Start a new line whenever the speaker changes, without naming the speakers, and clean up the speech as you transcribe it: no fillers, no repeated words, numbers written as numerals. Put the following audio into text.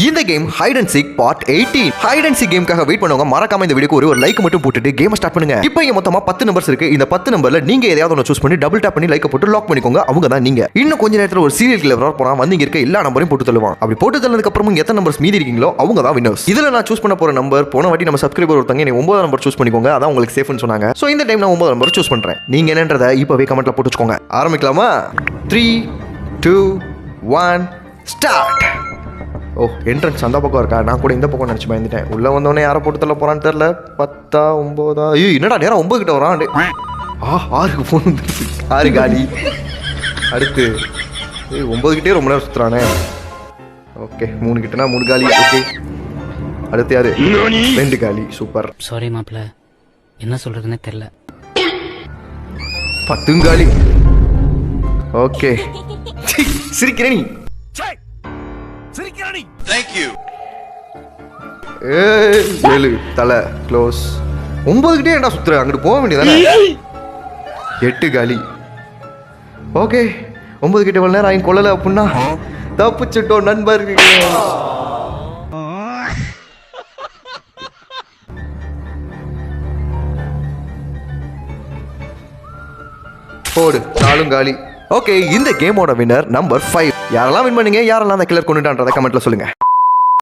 இந்த game hide and seek part 18. Hide and seek கேமுக்காக wait பண்ணுவாங்க. மறக்காம இந்த வீடியோக்கு ஒரு லைக் மட்டும் போட்டுட்டு கேம் ஸ்டார்ட் பண்ணுங்க. இப்போ இங்க மொத்தமா 10 நம்பர்ஸ் இருக்கு. இந்த 10 நம்பர்ல நீங்க எதையாவது ஒன்னு சூஸ் பண்ணி டபுள் டாப் பண்ணி லைக் போட்டு லாக் பண்ணிக்கோங்க. அவங்க தான் நீங்க. இன்னும் கொஞ்ச நேரத்துல ஒரு சீரியல் கில்லர் வர போறான். வந்து இங்க இருக்க எல்லா நம்பரையும் போட்டு தள்ளுவான். அப்படி போட்டு தள்ளதுக்கு அப்புறம் எத்தனை நம்பர்ஸ் மீதி இருக்கீங்களோ அவங்க தான் வின்னர்ஸ். இதுல நான் சூஸ் பண்ண போற நம்பர் போன வாட்டி நம்ம சப்ஸ்கிரைபர் ஒருத்தங்க நீ 9 நம்பர் சூஸ் பண்ணிக்கோங்க. அதான் உங்களுக்கு சேஃப்னு சொன்னாங்க. சோ இந்த டைம் நான் 9 நம்பர் சூஸ் பண்றேன். நீங்க என்னன்றதை இப்பவே கமெண்ட்ல போட்டு வச்சுக்கோங்க. ஆரம்பிக்கலாமா? 3 2 1 ஸ்டார்ட். ஓ, என்ட்ரன்ஸ் அந்த பக்கம் இருக்கா? நான் கூட இந்த பக்கம் நினச்சி பயந்துட்டேன். உள்ளே வந்தோடனே யாரை போட்டு தள்ள போகிறான்னு தெரில. 10 9 ஐயோ என்னடா நேரம் 9 கிட்ட வரான். 6க்கு ஃபோன் வந்துருச்சு. 6 காலி. அடுத்து 9 கிட்டே ரொம்ப நேரம் சுற்றுறானே. ஓகே 3 கிட்டனா 3 காலி. ஓகே அடுத்து யாரு? 2 காலி. சூப்பர்.
சாரி மாப்பிள்ள, என்ன சொல்றதுன்னே தெரில.
10 காலி. ஓகே சிரிக்கிறேன் நீ.
Thank you.
7 தலை க்ளோஸ். 9 கிட்டே என்ன சுத்துற? அங்கிட்டு போக வேண்டியதானே. 8 காலி. ஓகே 9 கிட்ட இவ்வளவு நேரம் ஆகி கொள்ளல அப்படின்னா தப்பிச்சுட்டோம் நண்பர்கள். போடு 4 காலி. ஓகே இந்த கேமோட வின்னர் நம்பர் 5. யாரெல்லாம் வின் பண்ணீங்க, யாரெல்லாம் அந்த கில்லர் கொண்டுட்டான்றதை கமெண்ட்ல சொல்லுங்க.